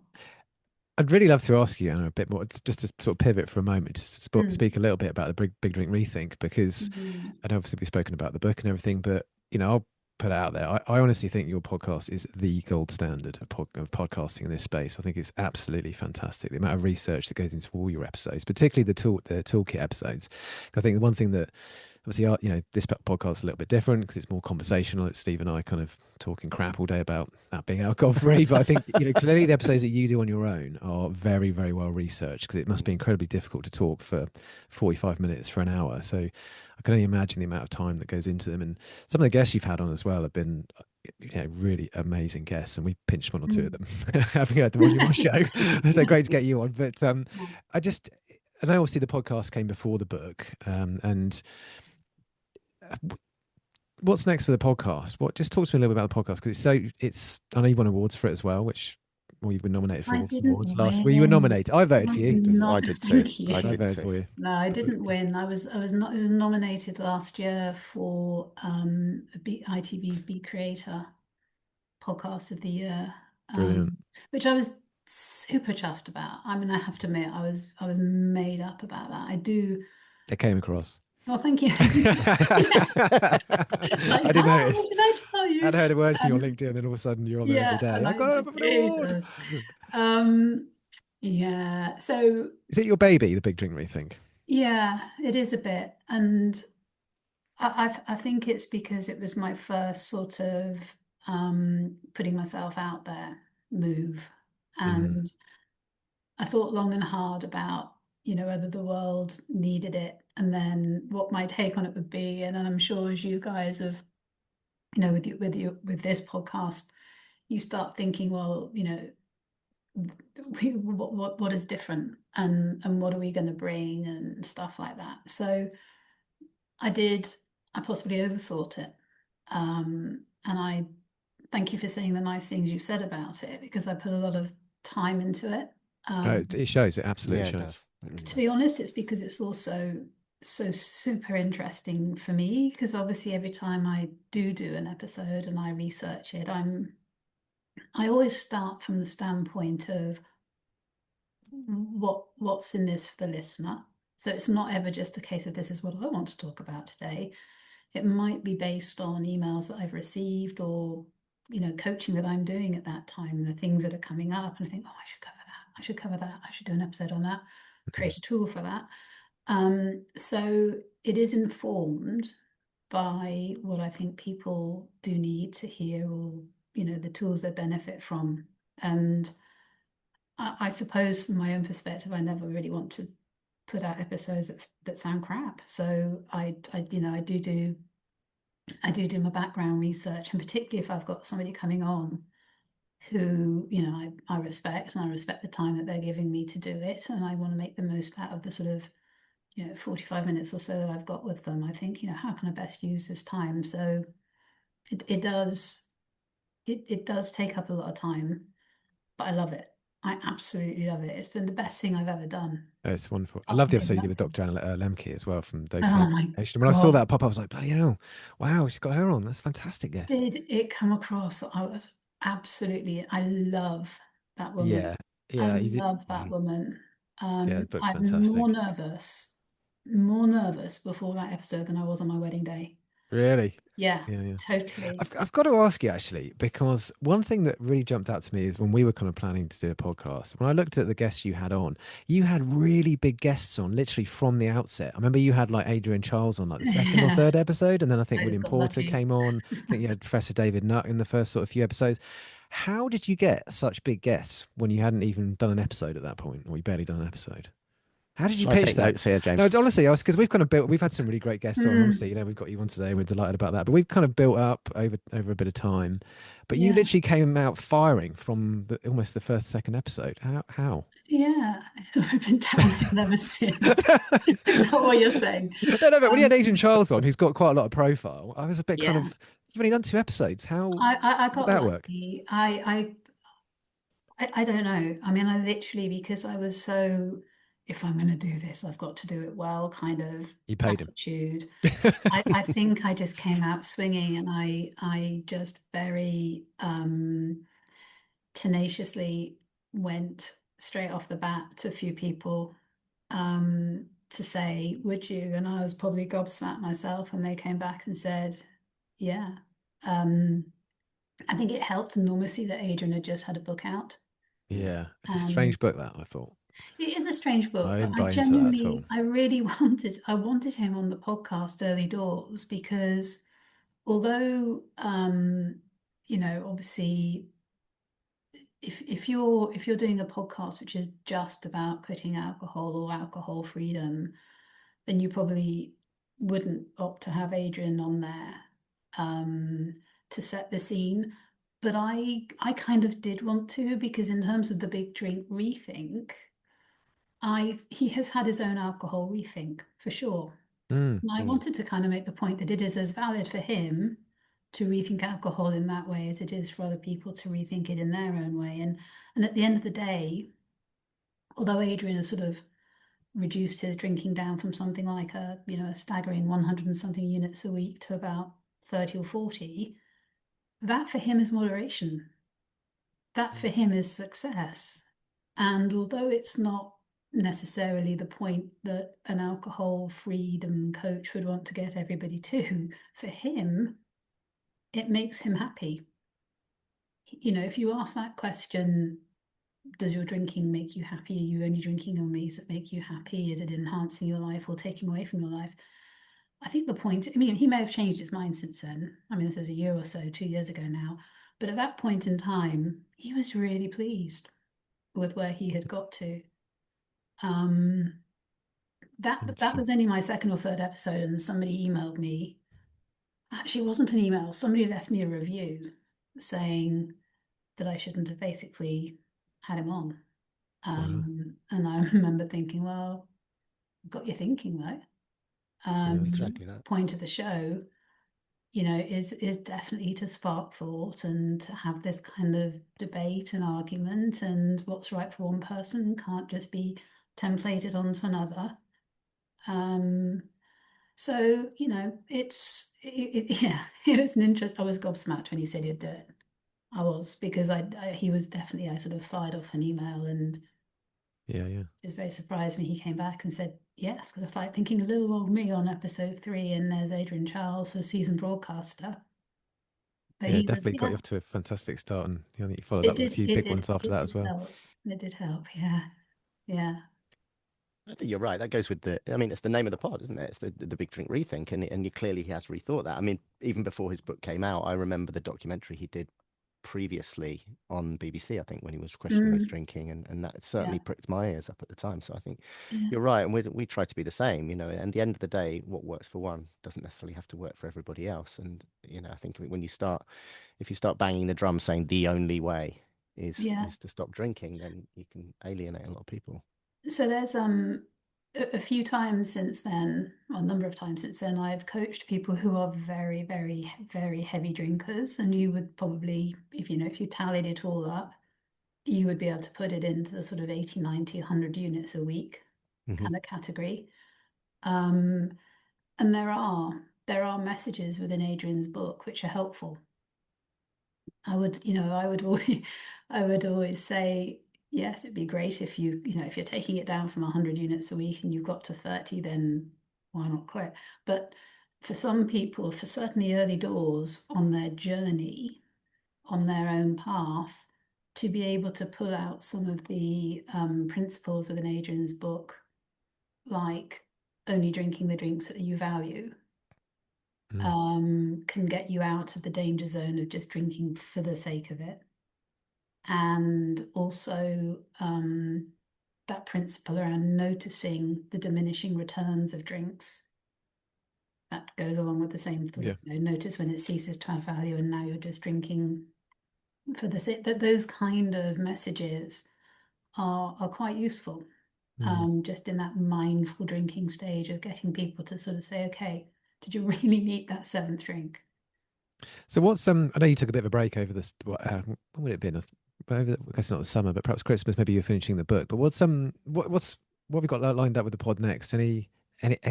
I'd really love to ask you, Anna, a bit more, just to sort of pivot for a moment, just to Mm. speak a little bit about the Big Drink Rethink, because Mm. and obviously we've spoken about the book and everything, but I'll put it out there. I honestly think your podcast is the gold standard of podcasting in this space. I think it's absolutely fantastic. The amount of research that goes into all your episodes, particularly the toolkit episodes. I think the one thing that obviously, this podcast is a little bit different because it's more conversational. It's Steve and I kind of talking crap all day about being alcohol free. But I think, clearly the episodes that you do on your own are very, very well researched, because it must be incredibly difficult to talk for 45 minutes for an hour. So I can only imagine the amount of time that goes into them. And some of the guests you've had on as well have been, really amazing guests. And we pinched one or two of them, having heard them on your show. So great to get you on. But I just, and I obviously the podcast came before the book. And what's next for the podcast? What just talk to me a little bit about the podcast, because it's I know you won awards for it as well, which well you've been nominated for I all some didn't awards last. Well, you were win. nominated. I I voted for was you. I not. did too. Thank you. I I did voted too. for you. No, I didn't win. I was not. I was nominated last year for ITV's Be Creator Podcast of the Year, Brilliant. which I was super chuffed about. I mean, I have to admit, I was made up about that. I do. It came across. Well, thank you. I Like, did how? What notice. did I tell you? I'd heard a word from you on Um, LinkedIn, and all of a sudden you're on there every yeah, day. and I I was got like, an award. Jesus. Um, yeah. So Is it your baby, the Big Drink Rethink? yeah, it is a bit, and I think it's because it was my first sort of putting myself out there move, Mm. and I thought long and hard about, whether the world needed it and then what my take on it would be. And then I'm sure as you guys have, with this podcast, you start thinking, well, what is different, and what are we going to bring and stuff like that. So I possibly overthought it. And I thank you for saying the nice things you said about it, because I put a lot of time into it. Oh, it shows. It absolutely Yeah, it shows. does. It really To does. be honest, it's because it's also so super interesting for me, because obviously every time I do an episode and I research it, I always start from the standpoint of what's in this for the listener. So it's not ever just a case of this is what I want to talk about today. It might be based on emails that I've received, or coaching that I'm doing at that time, the things that are coming up, and I think, oh, I should cover that. I should cover that. I should do an episode on that. Create a tool for that. So it is informed by what I think people do need to hear, or the tools they benefit from. And I suppose from my own perspective, I never really want to put out episodes that sound crap. So I do my background research, and particularly if I've got somebody coming on who I respect, and I respect the time that they're giving me to do it, and I want to make the most out of the sort of 45 minutes or so that I've got with them. I think, how can I best use this time? So it does take up a lot of time, but I love it. I absolutely love it. It's been the best thing I've ever done. Oh, it's wonderful. I Apart love from the being episode you did with elected. Dr. Anna Lemke as well from Dopamine Oh my Addiction. When I saw God. that pop up, I was like, bloody hell. Wow, she's got her on. That's a fantastic guest. Did it come across? I was absolutely, I love that woman. Yeah. I Yeah. You did. love that woman. Yeah, the book's I'm fantastic. more nervous before that episode than I was on my wedding day. Really? Yeah, Yeah, yeah. totally. I've got to ask you actually, because one thing that really jumped out to me is when we were kind of planning to do a podcast, when I looked at the guests you had on, you had really big guests on literally from the outset. I remember you had like Adrian Charles on like the second or Yeah, third episode, and then I think I just William got Porter lucky. came on. I think you had Professor David Nutt in the first sort of few episodes. How did you get such big guests when you hadn't even done an episode at that point, or you barely done an episode? How did you Shall I pitch take that? notes here, No, James? honestly, I was because we've had some really great guests on. Obviously, Mm, we've got you on today. We're delighted about that. But we've kind of built up over a bit of time. But you yeah, literally came out firing from almost the first second episode. How? yeah. It's sort of been downhill ever since. Is that what you're saying? No, but when you had Um, Adrian Charles on, who's got quite a lot of profile, I was a bit kind yeah, of. You've only done two episodes. How I did got that work? lucky. I don't know. I mean, I literally, because I was so, if I'm going to do this, I've got to do it well, kind of You paid him. attitude. I think I just came out swinging, and I just very tenaciously went straight off the bat to a few people to say, would you? And I was probably gobsmacked myself, and they came back and said, yeah. Um, I think it helped enormously that Adrian had just had a book out. Yeah, it's a And strange book that I thought. it is a strange book, I but didn't buy into that at all. I really I wanted him on the podcast early doors, because although, obviously, if you're doing a podcast which is just about quitting alcohol or alcohol freedom, then you probably wouldn't opt to have Adrian on there um, to set the scene. But I kind of did want to, because in terms of the Big Drink Rethink, he has had his own alcohol rethink for sure. Mm, And I Mm. wanted to kind of make the point that it is as valid for him to rethink alcohol in that way as it is for other people to rethink it in their own way. And at the end of the day, although Adrian has sort of reduced his drinking down from something like a staggering 100 and something units a week to about 30 or 40, that for him is moderation. That for him is success. And although it's not necessarily the point that an alcohol freedom coach would want to get everybody to, for him, it makes him happy. If you ask that question, does your drinking make you happy? Are you only drinking on me? Does it make you happy? Is it enhancing your life or taking away from your life? I think the point, he may have changed his mind since then. This is a year or so, 2 years ago now. But at that point in time, he was really pleased with where he had got to. That interesting. was only my second or third episode, and somebody emailed me. Actually, it wasn't an email. Somebody left me a review saying that I shouldn't have basically had him on. Wow. And I remember thinking, well, got you thinking though. Yeah, that's Exactly that. Point of the show, is definitely to spark thought and to have this kind of debate and argument, and what's right for one person can't just be templated onto another. So it was an interest. I was gobsmacked when he said he'd do it. I was, because he was definitely, I sort of fired off an email, and yeah. it was very surprised when he came back and said yes, because it's like thinking a little old me on episode 3, and there's Adrian Charles, a seasoned broadcaster. But Yeah, he was, definitely got you off to a fantastic start, and I think you followed it up with a did, few it big did, ones after it that did as well. help. It did help, yeah, yeah. I think you're right. That goes with it's the name of the pod, isn't it? It's the Big Drink Rethink, and clearly he has rethought that. Even before his book came out, I remember the documentary he did previously on BBC, I think, when he was questioning his drinking, and that certainly Yeah, pricked my ears up at the time. So I think yeah, you're right, and we try to be the same, And at the end of the day, what works for one doesn't necessarily have to work for everybody else. And I think if you start banging the drum saying the only way yeah. is to stop drinking, then you can alienate a lot of people. So there's a few times since then, or a number of times since then, I've coached people who are very, very, very heavy drinkers, and you would probably, if you tallied it all up, you would be able to put it into the sort of 80, 90, 100 units a week Hmm. kind of category. Um, and there are messages within Adrian's book which are helpful. I would always say, yes, it'd be great if if you're taking it down from 100 units a week and you've got to 30, then why not quit? But for some people, for certainly early doors on their journey, on their own path, to be able to pull out some of the principles within Adrian's book, like only drinking the drinks that you value, can get you out of the danger zone of just drinking for the sake of it. And also that principle around noticing the diminishing returns of drinks, that goes along with the same thought. Yeah. Notice when it ceases to have value and now you're just drinking for the sake. That those kind of messages are quite useful, just in that mindful drinking stage of getting people to sort of say, okay, did you really need that 7th drink? So what's I know you took a bit of a break over this. When would it have been? Over, I guess not the summer, but perhaps Christmas. Maybe you're finishing the book. But what have we got lined up with the pod next? Any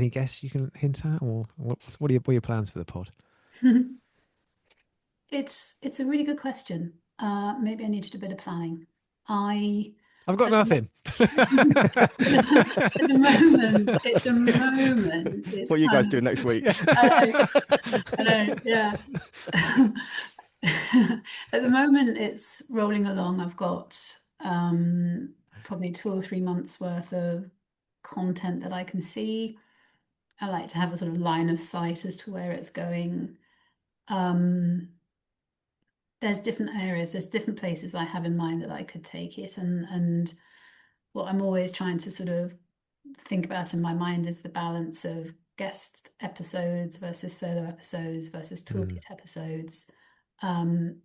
guess you can hint at, or what are your plans for the pod? It's a really good question. Maybe I need to do a bit of planning. I've got At the nothing. at the moment, it's What are you guys kind doing next week? I know, yeah. At the moment, it's rolling along. I've got probably 2 or 3 months worth of content that I can see. I like to have a sort of line of sight as to where it's going. There's different areas, there's different places I have in mind that I could take it, and what I'm always trying to sort of think about in my mind is the balance of guest episodes versus solo episodes versus toolkit episodes. I'm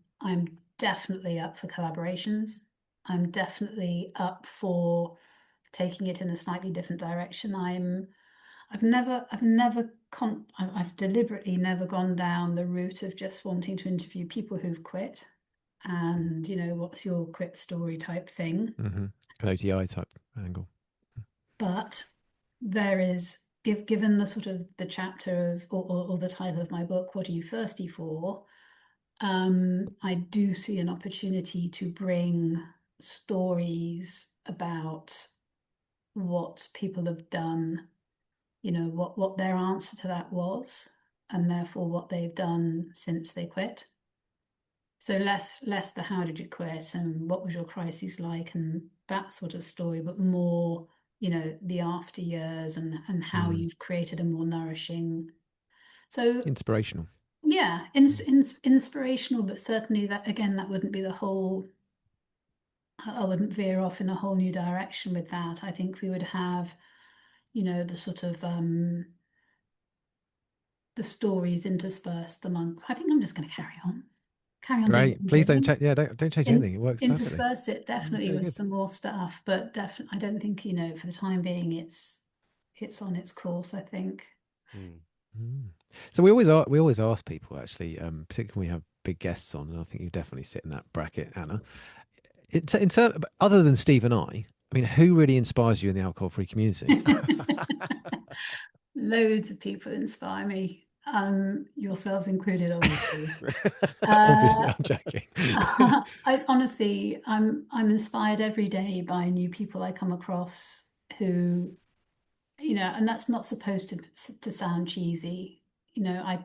definitely up for collaborations. I'm definitely up for taking it in a slightly different direction. I've deliberately never gone down the route of just wanting to interview people who've quit and, what's your quit story type thing. Mm-hmm. An OTI type angle. But there is, given the sort of the chapter of, or the title of my book, What Are You Thirsty For? I do see an opportunity to bring stories about what people have done, what their answer to that was, and therefore what they've done since they quit. So less the how did you quit and what was your crisis like and that sort of story, but more, the after years and how you've created a more nourishing. So Inspirational. yeah, inspirational, but certainly that wouldn't be the whole. I wouldn't veer off in a whole new direction with that. I think we would have, the sort of the stories interspersed among. I think I'm just going to carry on doing what Great. I'm Please don't doing. don't change anything. It works perfectly. Intersperse it definitely Very with good. some more stuff, but definitely I don't think, for the time being it's on its course, I think. So we always ask people actually, particularly when we have big guests on, and I think you definitely sit in that bracket, Anna. In terms, other than Steve and I mean, who really inspires you in the alcohol-free community? Loads of people inspire me, yourselves included, obviously. Obviously, I'm joking. I honestly, I'm inspired every day by new people I come across who, and that's not supposed to sound cheesy. I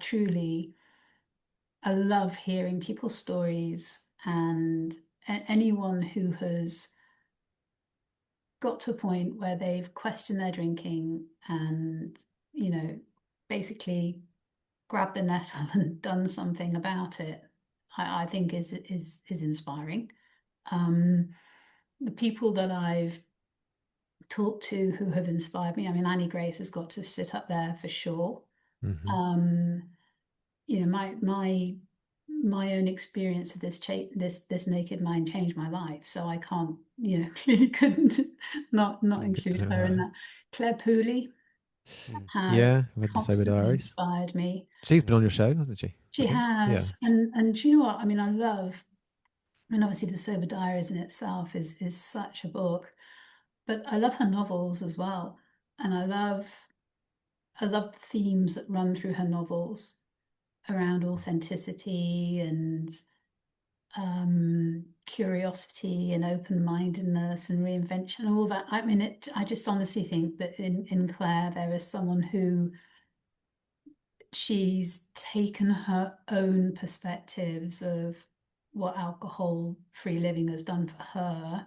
love hearing people's stories, and anyone who has got to a point where they've questioned their drinking and, basically grabbed the nettle and done something about it, I think is inspiring. The people that I've talked to who have inspired me, I mean, Annie Grace has got to sit up there for sure. Mm-hmm. My own experience of this naked mind changed my life, so I can't, clearly couldn't not include her in that. Claire Pooley has with the Sober constantly Diaries. inspired me. She's been on your show, hasn't she? She has, and do you know what? I mean, obviously the Sober Diaries in itself is such a book, but I love her novels as well, and I love the themes that run through her novels around authenticity and curiosity and open-mindedness and reinvention and all that. I mean, I just honestly think that in Claire there is someone who she's taken her own perspectives of what alcohol-free living has done for her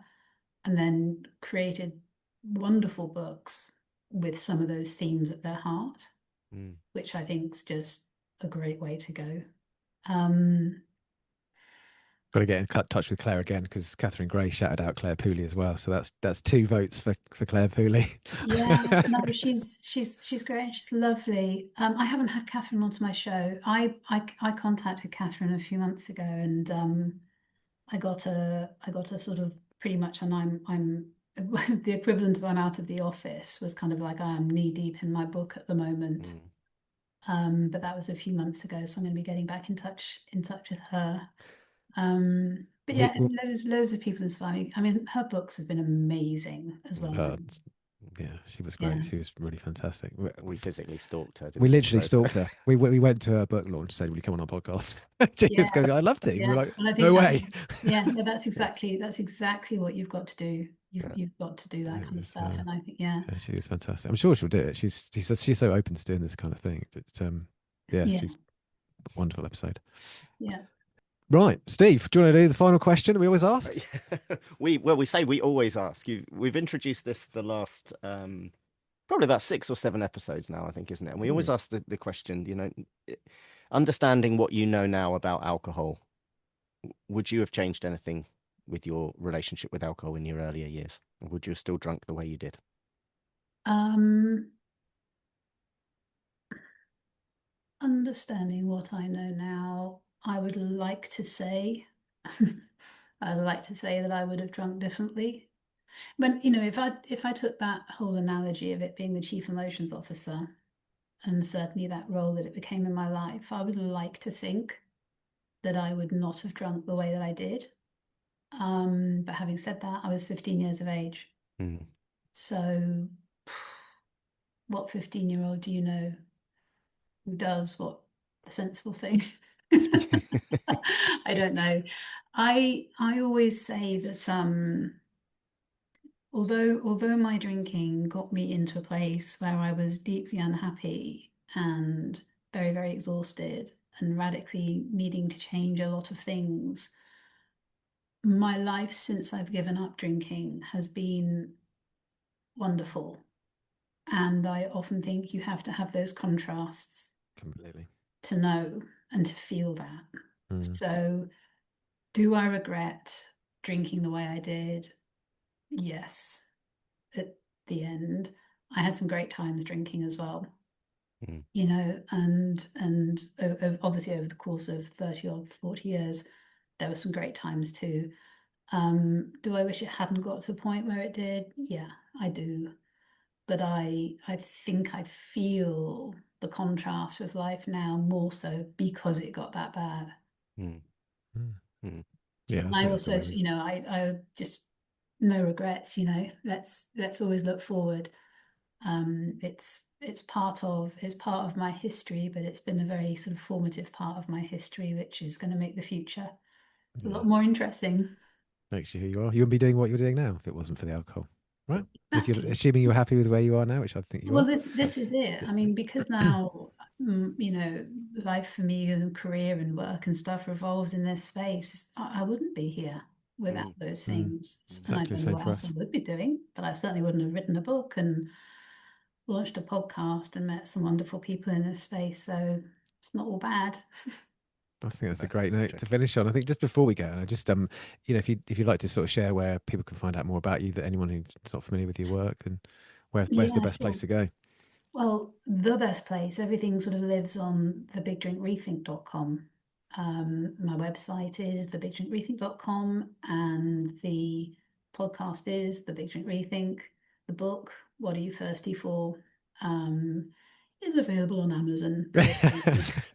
and then created wonderful books with some of those themes at their heart, which I think is just a great way to go. Got to get in touch with Claire again because Catherine Gray shouted out Claire Pooley as well. So that's 2 votes for Claire Pooley. Yeah, no, she's great. She's lovely. I haven't had Catherine onto my show. I contacted Catherine a few months ago, and I got a sort of pretty much, and I'm the equivalent of I'm out of the office was kind of like I am knee deep in my book at the moment. But that was a few months ago, so I'm going to be getting back in touch with her. But yeah, loads of people inspire me. I mean, her books have been amazing as well. Yeah, she was great. Yeah. She was really fantastic. We physically stalked her. We literally stalked her. We went to her book launch, said, "Will you come on our podcast?" She just goes, "I'd love to." Yeah. We're like, Well, I think "No way." that's exactly what you've got to do. You've got to do that kind of stuff, and I think yeah, she was fantastic. I'm sure she'll do it. She's so open to doing this kind of thing. But she's a wonderful episode. Yeah. Right, Steve, do you want to do the final question that we always ask? We say we always ask. We've introduced this the last probably about 6 or 7 episodes now, I think, isn't it? And we always ask the question, understanding what you know now about alcohol, would you have changed anything with your relationship with alcohol in your earlier years? Or would you have still drunk the way you did? Understanding what I know now, I would like to say, I'd like to say that I would have drunk differently. But you know, if I took that whole analogy of it being the chief emotions officer, and certainly that role that it became in my life, I would like to think that I would not have drunk the way that I did. But having said that, I was 15 years of age. Mm. So what 15-year-old do you know who does what the sensible thing? I don't know. I always say that although my drinking got me into a place where I was deeply unhappy and very, very exhausted and radically needing to change a lot of things, my life since I've given up drinking has been wonderful. And I often think you have to have those contrasts Completely. to know and to feel that. Mm. So, do I regret drinking the way I did? Yes. At the end, I had some great times drinking as well. Mm. You know, and obviously over the course of 30 or 40 years, there were some great times too. Do I wish it hadn't got to the point where it did? Yeah, I do. But I think I feel the contrast with life now more so because it got that bad. Mm. Mm. Mm. Yeah, And I I think that's also, amazing. you know, I just no regrets, you know. Let's always look forward. It's part of my history, but it's been a very sort of formative part of my history, which is going to make the future a Yeah. lot more interesting. Makes you who you are. You wouldn't be doing what you're doing now if it wasn't for the alcohol, right? If you're Exactly. assuming you're happy with where you are now, which I think you Well, are. this is it. I mean, because now, you know, life for me and career and work and stuff revolves in this space. I wouldn't be here without Mm. those Mm. things. And I Exactly the don't know same what for else I us. would be doing, but I certainly wouldn't have written a book and launched a podcast and met some wonderful people in this space. So it's not all bad. I think that's a No, great so note true. to finish on. I think just before we go, and I just you know, if you'd like to sort of share where people can find out more about you, that anyone who's not familiar with your work, then where's the Yeah, best place sure. to go? Well, the best place, everything sort of lives on the bigdrinkrethink.com. My website is thebigdrinkrethink.com, and the podcast is The Big Drink Rethink. The book, What Are You Thirsty For, is available on Amazon. But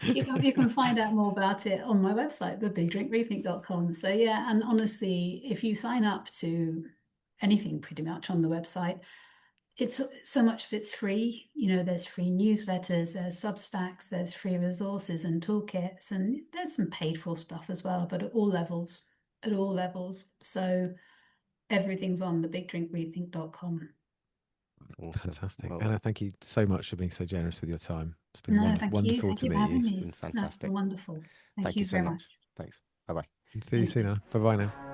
you can find out more about it on my website, thebigdrinkrethink.com. So yeah, and honestly, if you sign up to anything pretty much on the website, it's so much of it's free. You know, there's free newsletters, there's Substacks, there's free resources and toolkits, and there's some paid for stuff as well, but at all levels. So everything's on the bigdrinkrethink.com. Awesome. Fantastic. Well, Anna, thank you so much for being so generous with your time. It's been No, wonderful, thank you. wonderful Thank to you for meet you. having it's me. been No, it's been fantastic. wonderful. Thank Thank you you so very much. much. Thanks. Bye bye. See you Thank soon, you. Anna. Bye bye now.